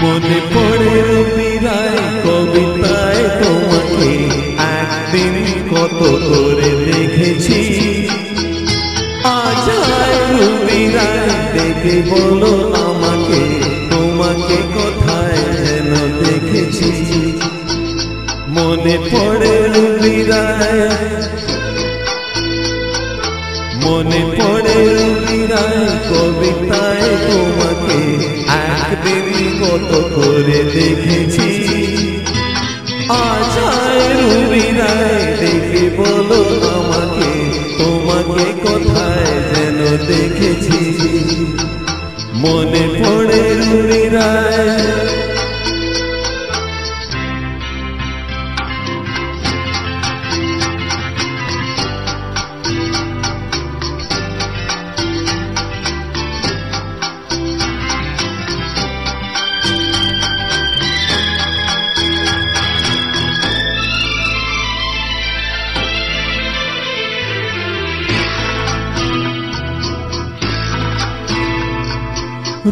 মনে পড়ে রবিরায় কবিতায় তোমাকে একদিন কত করে দেখেছি। আজ রবিরায় দেখে বলো আমাকে তোমাকে কোথায় যেন দেখেছি। মনে পড়ে রবিরায়, মনে পড়ে রবিরায় কবিতায় তোমাকে একদিন কত করে দেখেছি। আজ রবিরায় দেখে বলো আমাকে তোমাকে কোথায় যেন দেখেছি। মনে পড়ে রবিরায়,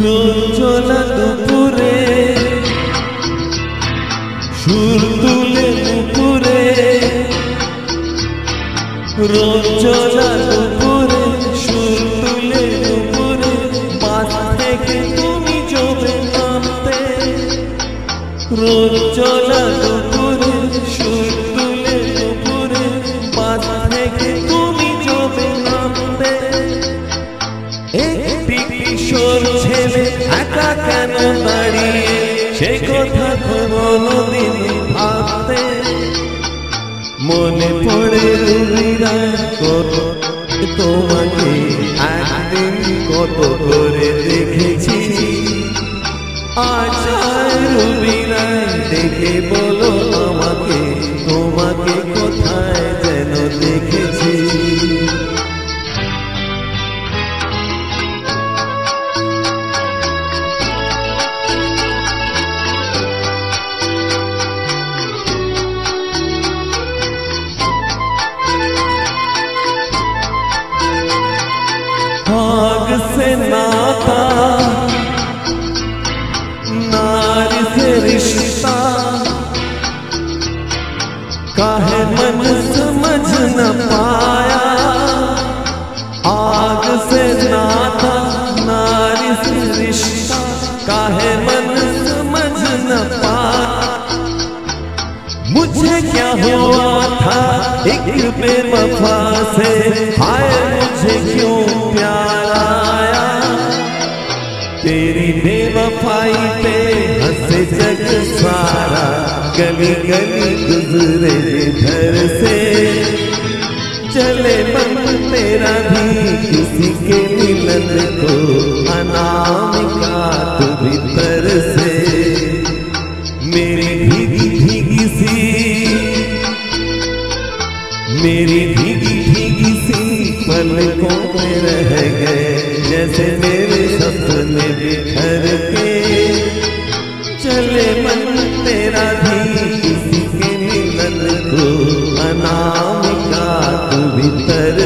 রোজলা দুপুরে সুর তুলে দুপুরে, রোজলা দুপুরে সুর তুলে দুপুরে, পাশ থেকে তুমি চলে নামতে। রোজলা দুপুরে সুর তুলে দুপুরে, পাশ থেকে তুমি চলে নামতে। একটি কিশোর ছেলে একা কেন দাঁড়িয়ে সে কথা কোনদিন ভাবতে। মনে পড়ে রবিরায় তোমাকে একদিন কত করে দেখেছি। আজ রবিরায় দেখে বলো আমাকে তোমাকে কোথায় যেন দেখেছি। भाग से नाता, नारी से रिश्ता, काहे मन समझ न पाया। आग से नाता, नारी से रिश्ता, काहे मन समझ न पाया। मुझे क्या हुआ था एक बेवफा से, हाय मुझे क्यों प्यार आया। तेरी बेवफाई पे हंसे जग सारा, गली गली गुजरे घर से। चले मन तेरा भी किसी के मिलन को, अनामिका तू भीतर से। मेरी भीगी भीगी सी, मेरी भीगी भीगी सी पलकों में रह गए, जैसे मेरे सपने बिखर के। चले मन तेरा भी किसी के मिलन को, अनामिका तू भीतर